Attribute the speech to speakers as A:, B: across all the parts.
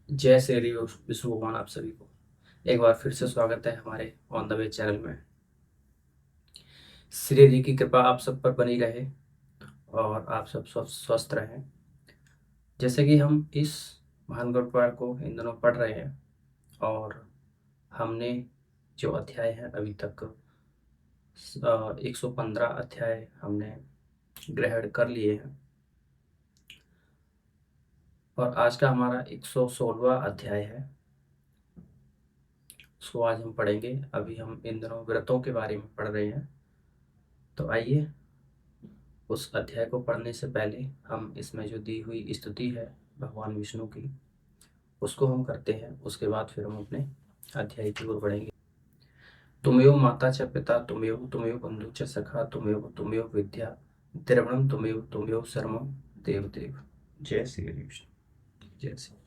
A: जय श्री हरि विष्णु भगवान। आप सभी को एक बार फिर से स्वागत है हमारे ऑन द वे चैनल में। श्री हरि की कृपा आप सब पर बनी रहे और आप सब स्वस्थ रहें। जैसे कि हम इस भानगढ़ पाठ को इन दिनों पढ़ रहे हैं और हमने जो अध्याय है अभी तक 115 अध्याय हमने ग्रहण कर लिए हैं और आज का हमारा 116वां अध्याय है। उसको आज हम पढ़ेंगे। अभी हम इन दिनों व्रतों के बारे में पढ़ रहे हैं, तो आइए उस अध्याय को पढ़ने से पहले हम इसमें जो दी हुई स्तुति है भगवान विष्णु की, उसको हम करते हैं। उसके बाद फिर हम अपने अध्याय की ओर बढ़ेंगे। तुमेव माता च पिता तुमेव तुमेव बंधु च सखा तुमेव तुमेव विद्या द्रविणम तुमेव तुमेव सर्वम देव देव। जय श्री कृष्ण। जय श्री।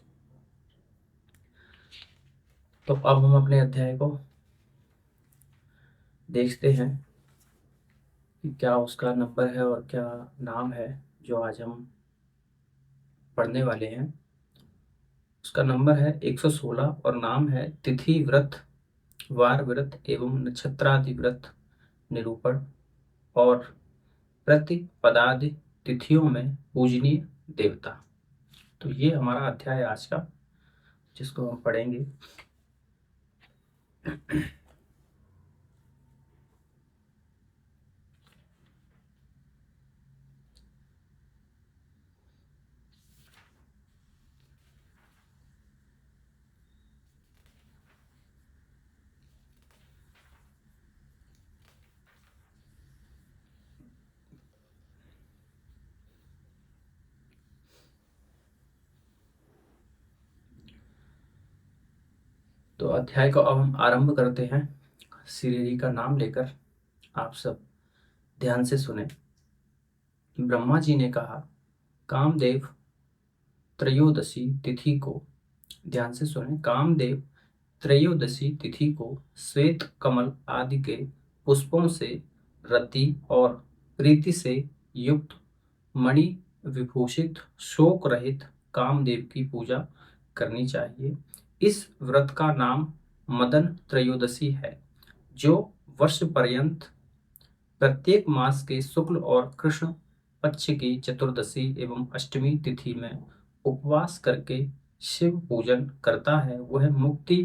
A: तो अब हम अपने अध्याय को देखते हैं कि क्या उसका नंबर है और क्या नाम है जो आज हम पढ़ने वाले हैं। उसका नंबर है 116 और नाम है तिथि व्रत, वार व्रत एवं नक्षत्रादि व्रत निरूपण और प्रतिपदादि तिथियों में पूजनीय देवता। तो ये हमारा अध्याय है आज का, जिसको हम पढ़ेंगे। तो अध्याय को अब हम आरंभ करते हैं श्री हरि का नाम लेकर। आप सब ध्यान से सुने। ब्रह्मा जी ने कहा, कामदेव त्रयोदशी तिथि को, ध्यान से सुने, कामदेव त्रयोदशी तिथि को श्वेत कमल आदि के पुष्पों से रति और प्रीति से युक्त मणि विभूषित शोक रहित कामदेव की पूजा करनी चाहिए। इस व्रत का नाम मदन त्रयोदशी है, जो वर्ष पर्यंत प्रत्येक मास के शुक्ल और कृष्ण पक्ष की चतुर्दशी एवं अष्टमी तिथि में उपवास करके शिव पूजन करता है, वह मुक्ति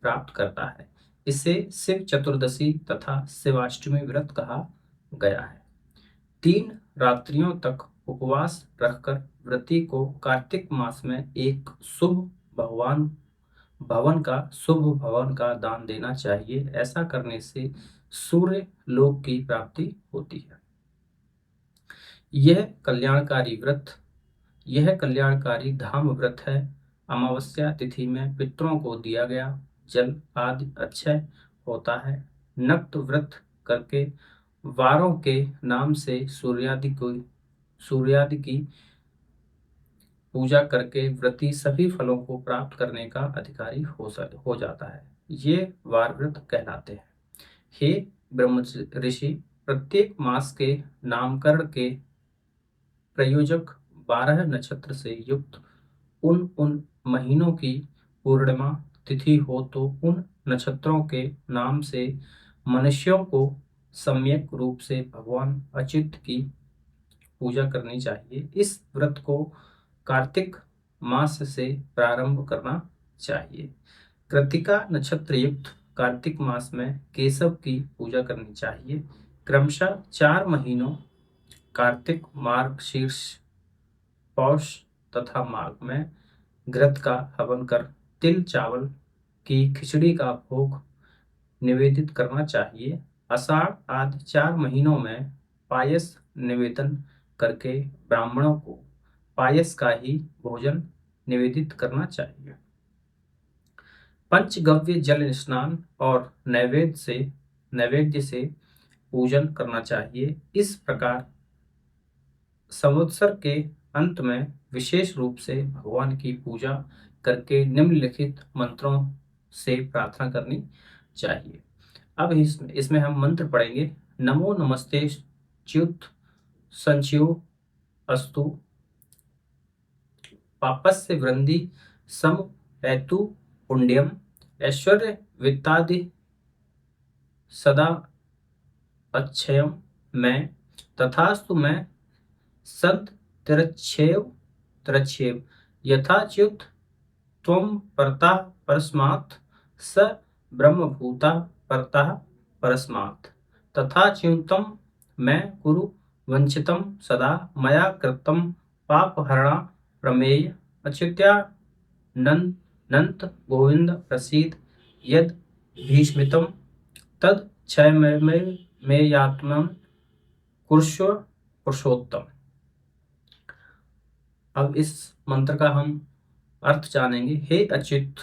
A: प्राप्त करता है। इसे शिव चतुर्दशी तथा शिवाष्टमी व्रत कहा गया है। 3 रात्रियों तक उपवास रखकर व्रती को कार्तिक मास में एक शुभ भगवान शुभ भवन का दान देना चाहिए। ऐसा करने से सूर्य लोक की प्राप्ति होती है। यह कल्याणकारी धाम व्रत है। अमावस्या तिथि में पितरों को दिया गया जल आदि अक्षय होता है। नक्त व्रत करके वारों के नाम से सूर्यादि की पूजा करके व्रती सभी फलों को प्राप्त करने का अधिकारी हो जाता है। ये वार व्रत कहलाते हैं। हे ब्रह्म ऋषि, प्रत्येक मास के नामकरण के प्रयोजक 12 नक्षत्र से युक्त उन महीनों की पूर्णिमा तिथि हो तो उन नक्षत्रों के नाम से मनुष्यों को सम्यक रूप से भगवान अच्युत की पूजा करनी चाहिए। इस व्रत को कार्तिक मास से प्रारंभ करना चाहिए। कृतिका नक्षत्र युक्त कार्तिक मास में केशव की पूजा करनी चाहिए। क्रमशः 4 महीनों कार्तिक, मार्गशीर्ष, पौष तथा माघ में घृत का हवन कर तिल चावल की खिचड़ी का भोग निवेदित करना चाहिए। आषाढ़ आदि 4 महीनों में पायस निवेदन करके ब्राह्मणों को पायस का ही भोजन निवेदित करना चाहिए। पंचगव्य जल स्नान और नैवेद्य से पूजन करना चाहिए। इस प्रकार संवत्सर के अंत में विशेष रूप से भगवान की पूजा करके निम्नलिखित मंत्रों से प्रार्थना करनी चाहिए। अब इसमें हम मंत्र पढ़ेंगे। नमो नमस्ते च्युत संच्यो अस्तु पापस्य वृंदी सम एतु पुण्यम ऐश्वर्य वित्तादि सदा अच्छयम मैं तथास्तु मैं सद तिरच्छेव तिरच्छेव यथाच्युत त्वं परतः परस्मात् स ब्रह्मभूतः परतः परस्मात् तथा च्युतं मैं कुरु वंचितं सदा मया कृतं पापहरणा प्रमेय अच्युत्यानंत गोविंद प्रसीद यद भीष्मितं तद क्षयमेयात्मं कुरुष्व पुरुषोत्तम। अब इस मंत्र का हम अर्थ जानेंगे। हे अच्युत,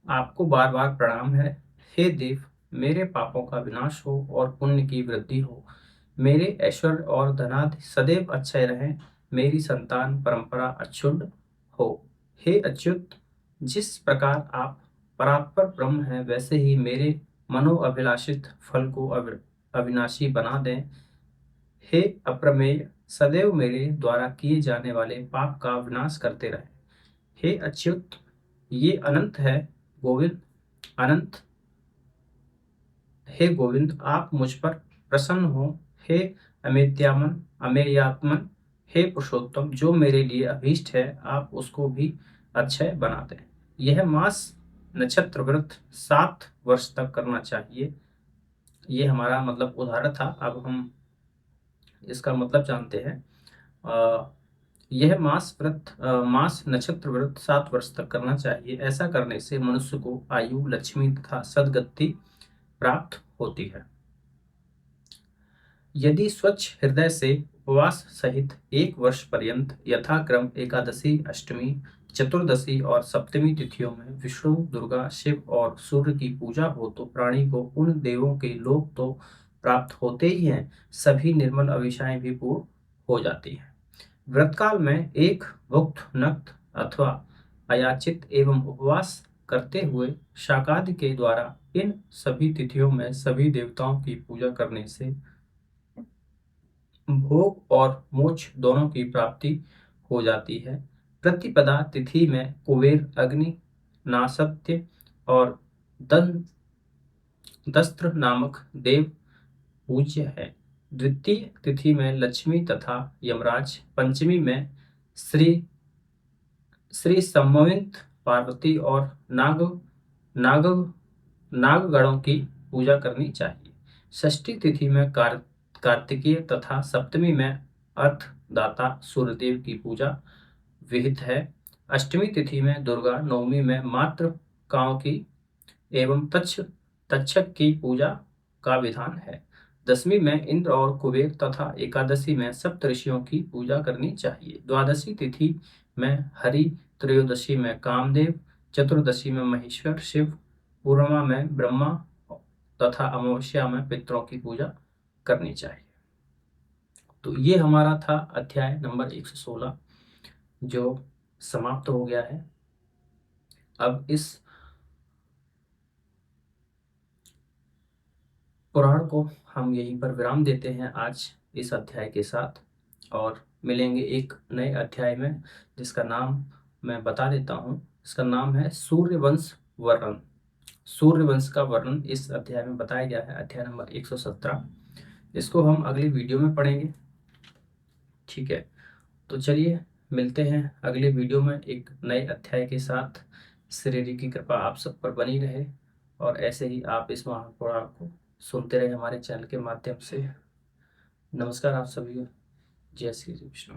A: आपको बार बार प्रणाम है। हे देव, मेरे पापों का विनाश हो और पुण्य की वृद्धि हो। मेरे ऐश्वर्य और धनादि सदैव अक्षय रहें। मेरी संतान परंपरा अक्षुण्ण हो। हे अच्युत, जिस प्रकार आप परात्पर ब्रह्म हैं, वैसे ही मेरे मनोअभिलाषित फल को अविनाशी बना दें। हे अप्रमेय, सदैव मेरे द्वारा किए जाने वाले पाप का विनाश करते रहे। हे अच्युत, ये अनंत है गोविंद, अनंत। हे गोविंद, आप मुझ पर प्रसन्न हो। हे अमेत्यामन अमेयात्मन, हे पुरुषोत्तम, जो मेरे लिए अभीष्ट है आप उसको भी अक्षय बना दें। यह मास नक्षत्र व्रत 7 वर्ष तक करना चाहिए। ये हमारा मतलब उदाहरण था। अब हम इसका मतलब जानते हैं। यह मास नक्षत्र व्रत 7 वर्ष तक करना चाहिए। ऐसा करने से मनुष्य को आयु, लक्ष्मी तथा सदगति प्राप्त होती है। यदि स्वच्छ हृदय से उपवास सहित 1 वर्ष पर्यंत यथाक्रम एकादशी, अष्टमी, चतुर्दशी और सप्तमी तिथियों में विष्णु, दुर्गा, शिव और सूर्य की पूजा हो तो प्राणी को उन देवों के लोक तो प्राप्त होते ही हैं, सभी निर्मल अभिलाषाएं भी पूर्ण हो जाती हैं। व्रतकाल में एक भुक्त नक्त अथवा अयाचित एवं उपवास करते हुए शाकादि के द्वारा इन सभी तिथियों में सभी देवताओं की पूजा करने से भोग और मोक्ष दोनों की प्राप्ति हो जाती है। प्रतिपदा तिथि में कुबेर, अग्नि, नासत्य और दस्त्र नामक देव पूज्य है। द्वितीय तिथि में लक्ष्मी तथा यमराज, पंचमी में श्री श्री संमोहित पार्वती और नाग नागगणों की पूजा करनी चाहिए। षष्ठी तिथि में कार्तिकेय तथा सप्तमी में अर्थदाता सूर्यदेव की पूजा विहित है। अष्टमी तिथि में दुर्गा, नवमी में मातृकाओं की एवं तक्षक की पूजा का विधान है। दशमी में इंद्र और कुबेर तथा एकादशी में सप्तऋषियों की पूजा करनी चाहिए। द्वादशी तिथि में हरि, त्रयोदशी में कामदेव, चतुर्दशी में महेश्वर शिव, पूर्णिमा में ब्रह्मा तथा अमावस्या में पितरों की पूजा करनी चाहिए। तो ये हमारा था अध्याय नंबर 116 जो समाप्त हो गया है। अब इस पुराण को हम यहीं पर विराम देते हैं आज इस अध्याय के साथ, और मिलेंगे एक नए अध्याय में जिसका नाम मैं बता देता हूँ। इसका नाम है सूर्यवंश वर्णन। सूर्यवंश का वर्णन इस अध्याय में बताया गया है, अध्याय नंबर 117। इसको हम अगली वीडियो में पढ़ेंगे। ठीक है, तो चलिए मिलते हैं अगले वीडियो में एक नए अध्याय के साथ। श्री की कृपा आप सब पर बनी रहे और ऐसे ही आप इस महापुराण को सुनते रहे हमारे चैनल के माध्यम से। नमस्कार आप सभी को। जय श्री विष्णु।